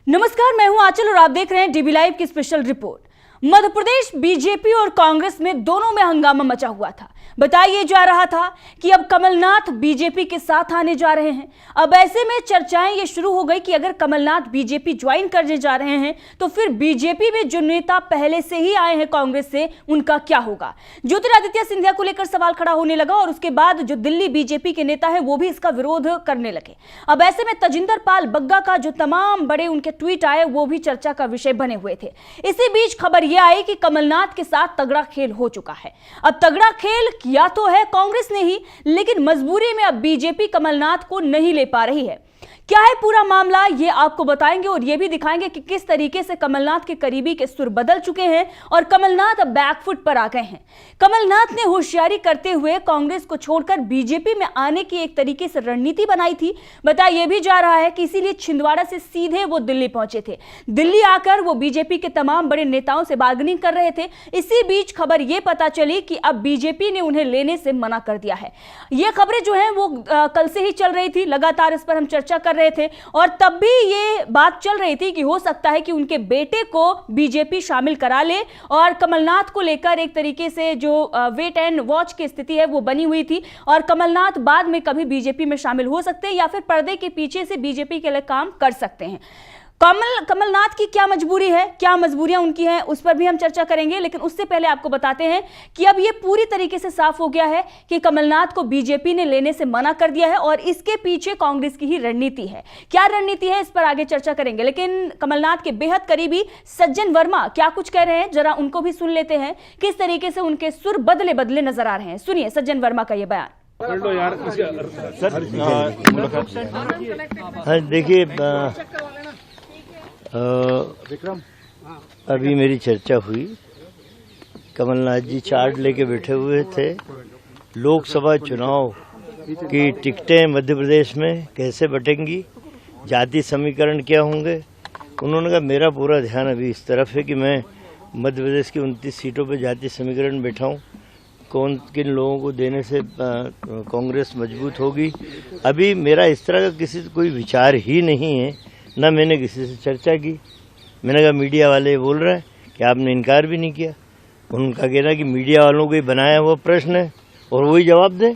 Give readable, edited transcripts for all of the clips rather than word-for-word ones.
नमस्कार, मैं हूं आंचल और आप देख रहे हैं डीबी लाइव की special report. Madhya Pradesh BJP और कांग्रेस में दोनों में हंगामा मचा हुआ था। बताया जा रहा था कि अब कमलनाथ बीजेपी के साथ आने जा रहे हैं। अब ऐसे में चर्चाएं ये शुरू हो गई कि अगर कमलनाथ बीजेपी ज्वाइन करने जा रहे हैं तो फिर बीजेपी में जो नेता पहले से ही आए हैं कांग्रेस से, उनका क्या होगा। ज्योतिरादित्य सिंधिया को लेकर सवाल खड़ा होने लगा और उसके बाद जो दिल्ली बीजेपी के नेता है वो भी इसका विरोध करने लगे। अब ऐसे में तजिंदर पाल बग्गा का जो तमाम बड़े उनके ट्वीट आए वो भी चर्चा का विषय बने हुए थे। इसी बीच खबर यह आई कि कमलनाथ के साथ तगड़ा खेल हो चुका है। अब तगड़ा खेल किया तो है कांग्रेस ने ही, लेकिन मजबूरी में अब बीजेपी कमलनाथ को नहीं ले पा रही है। क्या है पूरा मामला, ये आपको बताएंगे और ये भी दिखाएंगे कि किस तरीके से कमलनाथ के करीबी के सुर बदल चुके हैं और कमलनाथ अब बैकफुट पर आ गए हैं। कमलनाथ ने होशियारी करते हुए कांग्रेस को छोड़कर बीजेपी में आने की एक तरीके से रणनीति बनाई थी। बताया यह भी जा रहा है कि इसीलिए छिंदवाड़ा से सीधे वो दिल्ली पहुंचे थे। दिल्ली आकर वो बीजेपी के तमाम बड़े नेताओं से बार्गेनिंग कर रहे थे। इसी बीच खबर यह पता चली कि अब बीजेपी ने उन्हें लेने से मना कर दिया है। ये खबरें जो है वो कल से ही चल रही थी, लगातार इस पर हम चर्चा कर रहे थे और तब भी ये बात चल रही थी कि हो सकता है कि उनके बेटे को बीजेपी शामिल करा ले और कमलनाथ को लेकर एक तरीके से जो वेट एंड वॉच की स्थिति है वो बनी हुई थी और कमलनाथ बाद में कभी बीजेपी में शामिल हो सकते हैं या फिर पर्दे के पीछे से बीजेपी के लिए काम कर सकते हैं। कमलनाथ की क्या मजबूरी है, क्या मजबूरियां उनकी हैं, उस पर भी हम चर्चा करेंगे। लेकिन उससे पहले आपको बताते हैं कि अब ये पूरी तरीके से साफ हो गया है कि कमलनाथ को बीजेपी ने लेने से मना कर दिया है और इसके पीछे कांग्रेस की ही रणनीति है। क्या रणनीति है, इस पर आगे चर्चा करेंगे। लेकिन कमलनाथ के बेहद करीबी सज्जन वर्मा क्या कुछ कह रहे हैं, जरा उनको भी सुन लेते हैं। किस तरीके से उनके सुर बदले बदले नजर आ रहे हैं, सुनिए सज्जन वर्मा का ये बयान। देखिए, अभी मेरी चर्चा हुई, कमलनाथ जी चार्ट लेके बैठे हुए थे। लोकसभा चुनाव की टिकटें मध्य प्रदेश में कैसे बटेंगी, जाति समीकरण क्या होंगे। उन्होंने कहा मेरा पूरा ध्यान अभी इस तरफ है कि मैं मध्य प्रदेश की 29 सीटों पर जाति समीकरण बैठाऊं, कौन किन लोगों को देने से कांग्रेस मजबूत होगी। अभी मेरा इस तरह का किसी कोई विचार ही नहीं है, ना मैंने किसी से चर्चा की। मैंने कहा मीडिया वाले बोल रहे हैं कि आपने इनकार भी नहीं किया। उनका कहना कि मीडिया वालों को ही बनाया हुआ प्रश्न है और वही जवाब दें।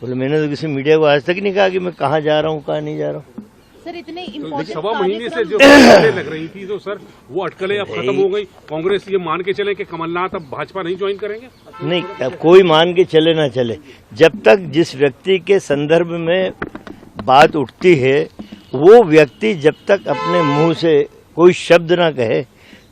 बोले मैंने तो किसी मीडिया को आज तक नहीं कहा कि मैं कहाँ जा रहा हूँ कहाँ नहीं जा रहा हूँ। सर इतने इम्पोर्टेंट सवा महीने से जो अटकलें लग रही थी तो सर वो अटकलें अब खत्म हो गई। कांग्रेस ये मान के चले कि कमलनाथ अब भाजपा नहीं ज्वाइन करेंगे? नहीं, अब कोई मान के चले ना चले, जब तक जिस व्यक्ति के संदर्भ में बात उठती है वो व्यक्ति जब तक अपने मुंह से कोई शब्द ना कहे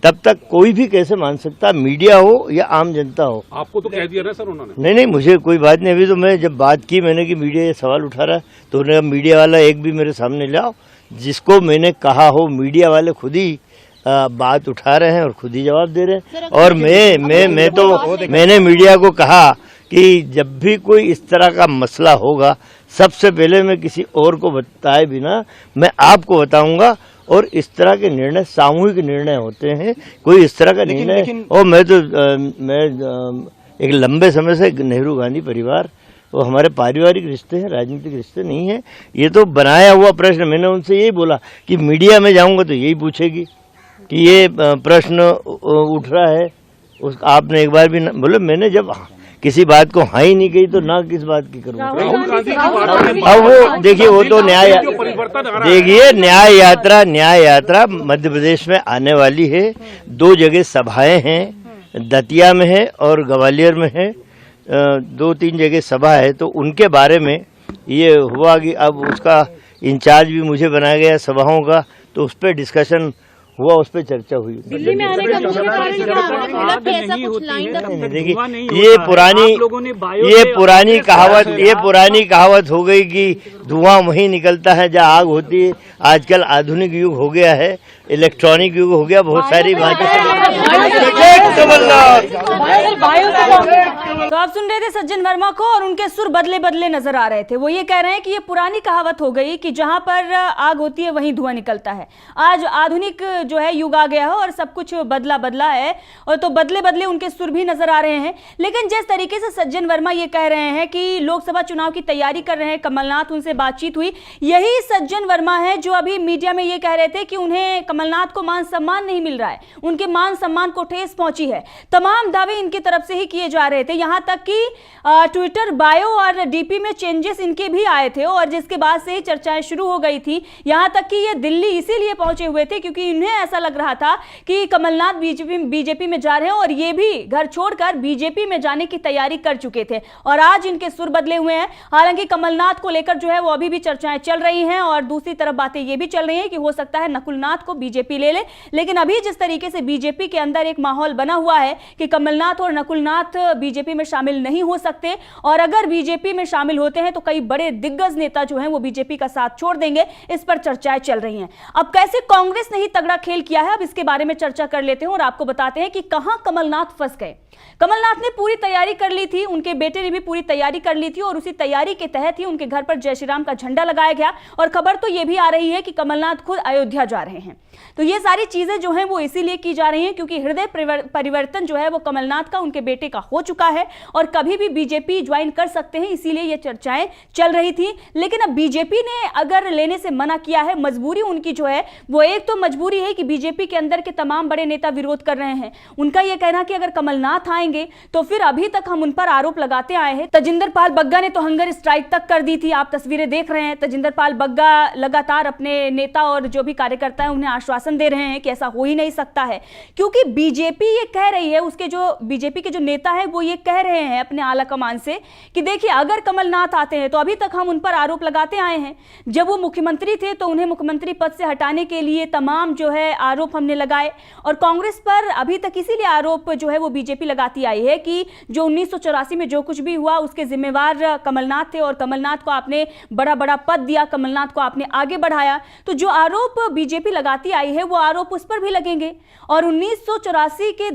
तब तक कोई भी कैसे मान सकता, मीडिया हो या आम जनता हो। आपको तो कह दिया ना सर उन्होंने? नहीं, मुझे कोई बात नहीं। अभी तो मैं जब बात की मैंने कि मीडिया ये सवाल उठा रहा है तो उन्होंने मीडिया वाला एक भी मेरे सामने लाओ जिसको मैंने कहा हो। मीडिया वाले खुद ही बात उठा रहे हैं और खुद ही जवाब दे रहे हैं। और मैंने मीडिया को कहा कि जब भी कोई इस तरह का मसला होगा सबसे पहले मैं किसी और को बताए बिना मैं आपको बताऊंगा। और इस तरह के निर्णय सामूहिक निर्णय होते हैं, कोई इस तरह का निर्णय। और मैं एक लंबे समय से नेहरू गांधी परिवार, वो हमारे पारिवारिक रिश्ते हैं, राजनीतिक रिश्ते नहीं है। ये तो बनाया हुआ प्रश्न। मैंने उनसे यही बोला कि मीडिया में जाऊंगा तो यही पूछेगी कि ये प्रश्न उठ रहा है। आपने एक बार भी बोले, मैंने जब किसी बात को हाँ ही नहीं कही तो ना किस बात की करूँ। अब वो देखिए, वो तो न्याय यात्रा मध्य प्रदेश में आने वाली है। 2 जगह सभाएं हैं, दतिया में है और ग्वालियर में है। 2-3 जगह सभा है तो उनके बारे में ये हुआ कि अब उसका इंचार्ज भी मुझे बनाया गया सभाओं का, तो उस पर डिस्कशन हुआ, उस पर चर्चा हुई। दिल्ली में आने का मुख्य कारण देखिए, ये पुरानी कहावत हो गई कि धुआं वहीं निकलता है जहाँ आग होती है। आजकल आधुनिक युग हो गया है, इलेक्ट्रॉनिक युग हो गया, बहुत सारी बातें। तो आप सुन रहे थे सज्जन वर्मा को और उनके सुर बदले बदले नजर आ रहे थे। वो ये कह रहे हैं कि ये पुरानी कहावत हो गई कि जहां पर आग होती है वहीं धुआं निकलता है। आज आधुनिक जो है युग आ गया है और सब कुछ बदला बदला है, और तो बदले बदले उनके सुर भी नजर आ रहे हैं। लेकिन जिस तरीके से सज्जन वर्मा ये कह रहे हैं कि लोकसभा चुनाव की तैयारी कर रहे हैं, कमलनाथ उनसे बातचीत हुई, यही सज्जन वर्मा है जो अभी मीडिया में ये कह रहे थे कि उन्हें कमलनाथ को मान सम्मान नहीं मिल रहा है, उनके मान सम्मान को ठेस पहुंची है। तमाम दावे इनकी तरफ से ही किए जा रहे थे, यहां तक कि ट्विटर बायो और डीपी में चेंजेस इनके भी आए थे, और जिसके बाद से ही चर्चाएं शुरू हो गई थी। यहां तक कि ये दिल्ली इसीलिए पहुंचे हुए थे क्योंकि इन्हें ऐसा लग रहा था कि कमलनाथ बीजेपी में जा रहे हैं और ये भी घर छोड़कर बीजेपी में जाने की तैयारी कर चुके थे, और आज इनके सुर बदले हुए हैं। हालांकि कमलनाथ को लेकर जो है वो अभी भी चर्चाएं चल रही हैं, और दूसरी तरफ बातें ये भी चल रही हैं कि हो सकता है नकुलनाथ को बीजेपी ले ले। लेकिन अभी जिस तरीके से बीजेपी के अंदर एक माहौल बना हुआ है कि कमलनाथ और नकुलनाथ बीजेपी में शामिल नहीं हो सकते, और अगर बीजेपी में शामिल होते हैं तो कई बड़े दिग्गज नेता जो हैं वो बीजेपी का साथ छोड़ देंगे, इस पर चर्चाएं चल रही हैं। अब कैसे कांग्रेस ने ही तगड़ा खेल किया है, अब इसके बारे में चर्चा कर लेते हैं और आपको बताते हैं कि कहां कमलनाथ फंस गए। कमलनाथ ने पूरी तैयारी कर ली थी, उनके बेटे ने भी पूरी तैयारी कर ली थी, और उसी तैयारी के तहत ही उनके घर पर जय श्री राम का झंडा लगाया गया। और खबर तो यह भी आ रही है कि कमलनाथ खुद अयोध्या जा रहे हैं। तो ये सारी चीजें जो हैं वो इसीलिए की जा रही हैं क्योंकि हृदय परिवर्तन जो है वो कमलनाथ का, उनके बेटे का हो चुका है, और कभी भी बीजेपी ज्वाइन कर सकते हैं, इसीलिए ये चर्चाएं चल रही थी। लेकिन अब बीजेपी ने अगर लेने से मना किया है, मजबूरी उनकी जो है वो, एक तो मजबूरी है कि बीजेपी के अंदर के तमाम बड़े नेता विरोध कर रहे हैं। उनका यह कहना कि अगर कमलनाथ आएंगे तो फिर अभी तक हम उन पर आरोप लगाते आए हैं। तजिंदर पाल बग्गा ने तो हंगर स्ट्राइक तक कर दी थी, आप तस्वीरें देख रहे हैं। तजिंदर पाल बग्गा लगातार अपने नेता और जो भी कार्यकर्ता है उन्हें आश्वासन दे रहे हैं कि ऐसा हो ही नहीं सकता है, क्योंकि बीजेपी ये कह रही है, उसके जो बीजेपी के जो नेता है वो ये कह रहे हैं अपने आला कमान से कि देखिए अगर कमलनाथ आते हैं तो अभी तक हम उन पर आरोप लगाते आए हैं। जब वो मुख्यमंत्री थे तो उन्हें मुख्यमंत्री पद से हटाने के लिए तमाम जो है आरोप हमने लगाए, और कांग्रेस पर अभी तक इसीलिए आरोप जो है वो बीजेपी लगाती आई है कि जो 1984 में जो कुछ भी हुआ उसके जिम्मेवार कमलनाथ थे, और कमलनाथ को आपने बड़ा बड़ा पद दिया, कमलनाथ को आपने आगे बढ़ाया। तो जो आरोप बीजेपी लगाती आई है वो आरोप उस पर भी लगेंगे, और 1984 के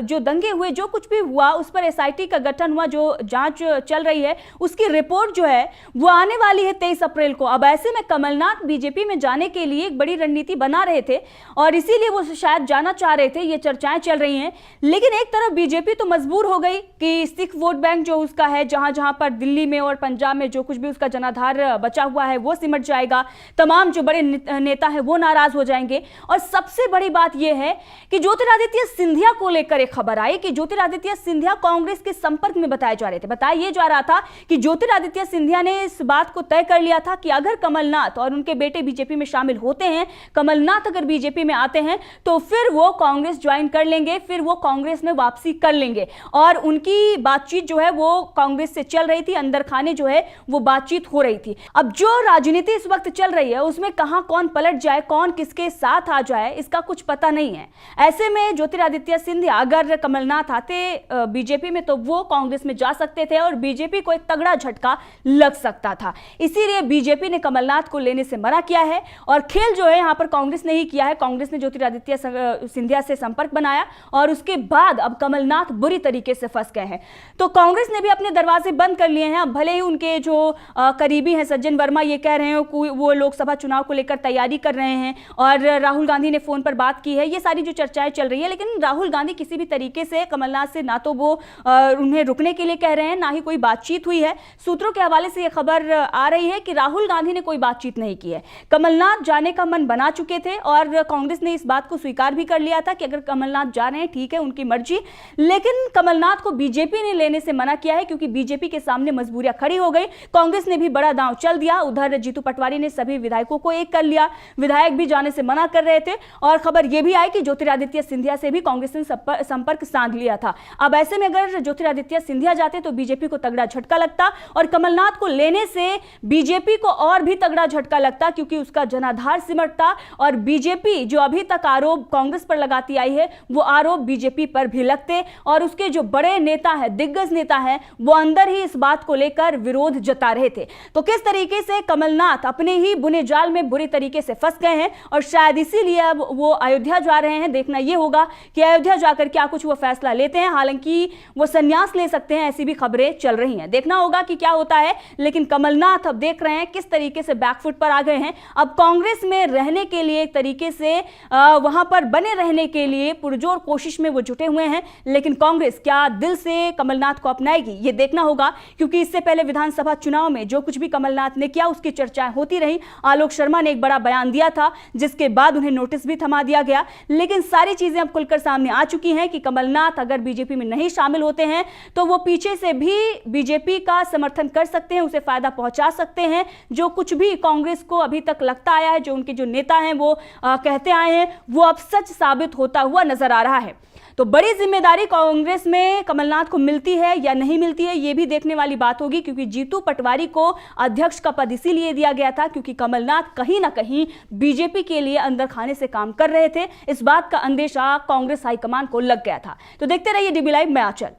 जो दंगे हुए, जो कुछ भी हुआ उस पर एसआईटी का गठन हुआ, जो जांच चल रही है उसकी रिपोर्ट जो है वो आने वाली है 23 अप्रैल को। अब ऐसे में कमलनाथ बीजेपी में जाने के लिए एक बड़ी रणनीति बना रहे थे, और इसीलिए वो शायद जाना चाह रहे थे, ये चर्चाएं चल रही हैं। लेकिन एक तरफ बीजेपी तो मजबूर हो गई कि सिख वोट बैंक जो उसका है, जहां जहां पर दिल्ली में और पंजाब में जो कुछ भी उसका जनाधार बचा हुआ है वो सिमट जाएगा, तमाम जो बड़े नेता है वो नाराज हो जाएंगे। और सबसे बड़ी बात यह है कि ज्योतिरादित्य सिंधिया को लेकर एक खबर आई कि ज्योतिरादित्य सिंधिया कांग्रेस के संपर्क में बताए जा रहे थे। बताया यह जा रहा था कि ज्योतिरादित्य सिंधिया ने इस बात को तय कर लिया था कि अगर कमलनाथ और उनके बेटे बीजेपी में शामिल होते हैं, कमलनाथ अगर बीजेपी में आते हैं तो फिर वो कांग्रेस ज्वाइन कर लेंगे, फिर वो कांग्रेस में वापसी कर लेंगे। और उनकी बातचीत जो है वो कांग्रेस से चल रही थी, अंदर खाने जो है वो बातचीत हो रही थी। अब जो राजनीति इस वक्त चल रही है उसमें कहां कौन पलट जाए, कौन किसके साथ आ जाए, इसका कुछ पता नहीं है। ऐसे में ज्योतिरादित्य सिंधिया अगर कमलनाथ आते बीजेपी में तो वो कांग्रेस में जा सकते थे, और बीजेपी को एक तगड़ा झटका लग सकता था। इसीलिए बीजेपी ने कमलनाथ को लेने से मना किया है, और खेल जो है यहां पर कांग्रेस ने ही किया है। कांग्रेस ने ज्योतिरादित्य सिंधिया से संपर्क बनाया, और उसके बाद अब कमलनाथ बुरी तरीके से फंस गए हैं। तो कांग्रेस ने भी अपने दरवाजे बंद कर लिए हैं। अब भले ही उनके जो करीबी हैं सज्जन वर्मा ये कह रहे हैं कि वो लोकसभा चुनाव को लेकर तैयारी कर रहे हैं, और राहुल गांधी ने फोन पर बात की है, ये सारी जो चर्चाएं चल रही है, लेकिन राहुल गांधी किसी भी तरीके से कमलनाथ से ना तो वो उन्हें रुकने के लिए कह रहे हैं, ना ही कोई बातचीत हुई है। सूत्रों के हवाले से यह खबर आ रही है कि राहुल गांधी ने कोई बातचीत नहीं की है। कमलनाथ जाने का मन बना चुके थे, और कांग्रेस ने इस बात को स्वीकार भी कर लिया था कि अगर कमलनाथ जा रहे हैं ठीक है, उनकी मर्जी। लेकिन कमलनाथ को बीजेपी ने लेने से मना किया है क्योंकि बीजेपी के सामने मजबूरियां खड़ी हो गई। कांग्रेस ने भी बड़ा दांव चल दिया, उधर जीतू पटवारी ने सभी विधायकों को एक कर लिया, विधायक भी जाने से मना कर रहे थे, और खबर यह भी आई कि ज्योतिरादित्य सिंधिया से भी कांग्रेस ने संपर्क साध लिया था। अब ऐसे में अगर ज्योतिरादित्य सिंधिया जाते तो बीजेपी को तगड़ा झटका लगता, और कमलनाथ को लेने से बीजेपी को और भी तगड़ा झटका लगता, क्योंकि उसका जनाधार सिमटता, और बीजेपी जो अभी तक आरोप कांग्रेस पर लगाती आई है वो आरोप बीजेपी पर भी लगते, और उसके जो बड़े नेता है, दिग्गज नेता है, वो अंदर ही इस बात को लेकर विरोध जता रहे थे। तो किस तरीके से कमलनाथ अपने ही बुने जाल में बुरी तरीके से फंस गए हैं, और शायद इसीलिए अब वो अयोध्या जा रहे हैं। देखना यह होगा कि अयोध्या जाकर क्या कुछ वो फैसला लेते हैं। हालांकि वो संन्यास ले सकते हैं, ऐसी भी खबरें चल रही हैं। देखना होगा कि क्या होता है। लेकिन कमलनाथ अब देख रहे हैं किस तरीके से बैकफुट पर आ गए हैं। अब कांग्रेस में रहने के लिए एक तरीके से वहां पर बने रहने के लिए पुरजोर कोशिश में वो जुटे हुए हैं। लेकिन कांग्रेस क्या दिल से कमलनाथ को अपनाएगी, ये देखना होगा, क्योंकि इससे पहले विधानसभा चुनाव में जो कुछ भी कमलनाथ ने किया उसकी चर्चाएं होती रही। आलोक शर्मा ने एक बड़ा बयान दिया था, जिसके बाद उन्हें नोटिस भी थमा दिया गया। लेकिन सारी चीजें अब खुलकर सामने आ चुकी हैं कि कमलनाथ अगर बीजेपी में नहीं शामिल होते हैं तो वो पीछे से भी बीजेपी का समर्थन कर सकते हैं, उसे फायदा पहुंचा सकते हैं। जो कुछ भी कांग्रेस को अभी तक लगता आया है, जो उनके जो नेता हैं वो कहते आए हैं, वो अब सच साबित होता हुआ नजर आ रहा है। तो बड़ी जिम्मेदारी कांग्रेस में कमलनाथ को मिलती है या नहीं मिलती है, यह भी देखने वाली बात होगी, क्योंकि जीतू पटवारी को अध्यक्ष का पद इसीलिए दिया गया था क्योंकि कमलनाथ कहीं ना कहीं बीजेपी के लिए अंदर खाने से काम कर रहे थे। इस बात का अंदेशा कांग्रेस हाईकमान को लग गया था। तो देखते रहिए डीबी लाइव, मैं आंचल।